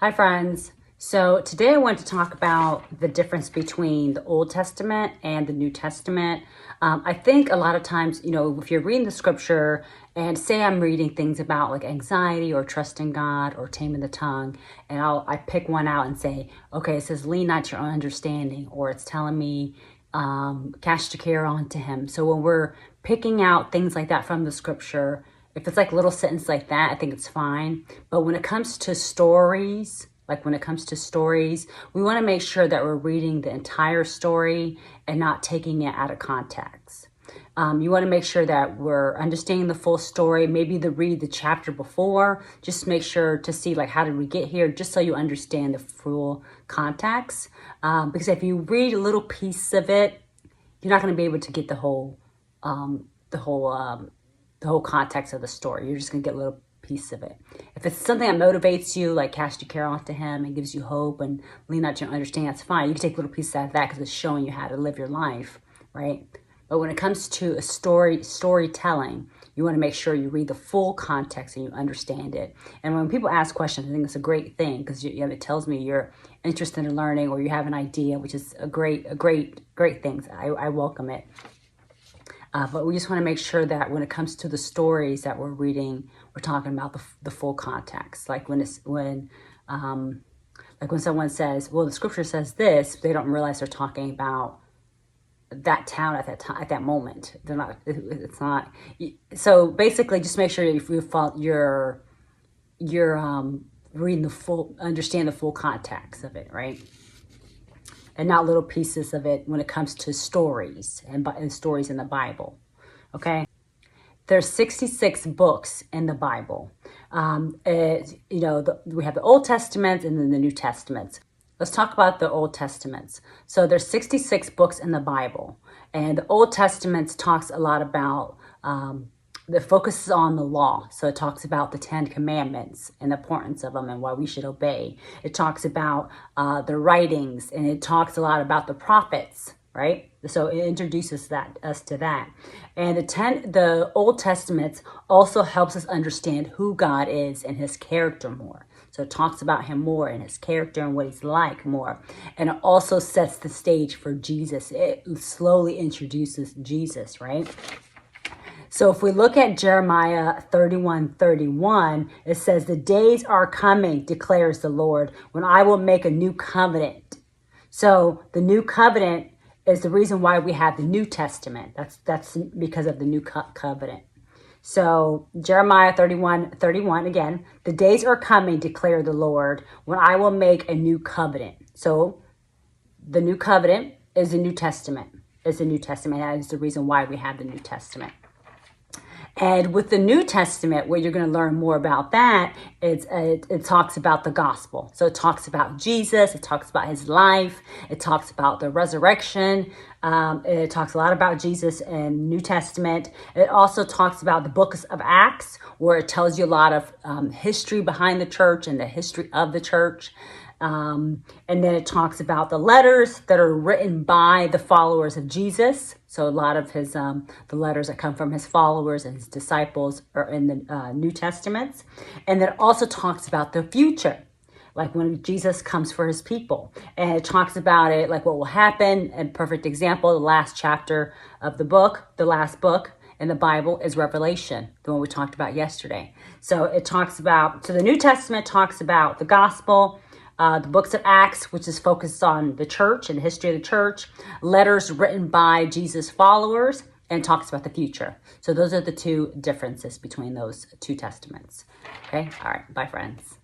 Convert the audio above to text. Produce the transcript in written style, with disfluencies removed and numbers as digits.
Hi friends. So today I want to talk about the difference between the Old Testament and the New Testament. I think a lot of times, if you're reading the scripture and say I'm reading things about like anxiety or trusting God or taming the tongue, and I pick one out and say, okay, it says lean not to your own understanding, or it's telling me cast your care onto him. So when we're picking out things like that from the scripture, if it's like little sentence like that, I think it's fine. But when it comes to stories, we want to make sure that we're reading the entire story and not taking it out of context. You want to make sure that we're understanding the full story, maybe read the chapter before, just make sure to see like how did we get here, just so you understand the full context. Because if you read a little piece of it, you're not going to be able to get the whole context of the story. You're just going to get a little piece of it. If it's something that motivates you, like cast your care onto him and gives you hope and lean out to understand, that's fine. You can take little pieces out of that because it's showing you how to live your life, right? But when it comes to a storytelling, you want to make sure you read the full context and you understand it. And when people ask questions, I think it's a great thing because it tells me you're interested in learning or you have an idea, which is a great thing. I welcome it. But we just want to make sure that when it comes to the stories that we're reading, we're talking about the full context. Like when someone says, "Well, the scripture says this," they don't realize they're talking about that town at that moment. They're not. It's not. So basically, just make sure you're reading understand the full context of it, right? And not little pieces of it when it comes to stories and stories in the Bible, okay? There's 66 books in the Bible. We have the Old Testament and then the New Testament. Let's talk about the Old Testaments. So there's 66 books in the Bible, and the Old Testament talks a lot about the focus is on the law. So it talks about the 10 commandments and the importance of them and why we should obey. It talks about the writings, and it talks a lot about the prophets, right? So it introduces us to that. And the Old Testament also helps us understand who God is and his character more. So it talks about him more and his character and what he's like more. And it also sets the stage for Jesus. It slowly introduces Jesus, right? So if we look at Jeremiah 31:31, it says, "The days are coming, declares the Lord, when I will make a new covenant." So the new covenant is the reason why we have the New Testament. That's because of the new covenant. So Jeremiah 31:31 again, "The days are coming, declare the Lord, when I will make a new covenant." So the new covenant is the New Testament. That is the reason why we have the New Testament. And with the New Testament, where you're going to learn more about that, it talks about the gospel. So it talks about Jesus. It talks about his life. It talks about the resurrection. It talks a lot about Jesus in New Testament. It also talks about the books of Acts, where it tells you a lot of history behind the church and the history of the church. And then it talks about the letters that are written by the followers of Jesus. So a lot of his the letters that come from his followers and his disciples are in the New Testaments. And then it also talks about the future, like when Jesus comes for his people. And it talks about it, like what will happen. And perfect example, the last chapter of the book, the last book in the Bible is Revelation, the one we talked about yesterday. So the New Testament talks about the gospel, the books of Acts, which is focused on the church and the history of the church, letters written by Jesus' followers, and talks about the future. So those are the two differences between those two testaments. Okay, all right, bye friends.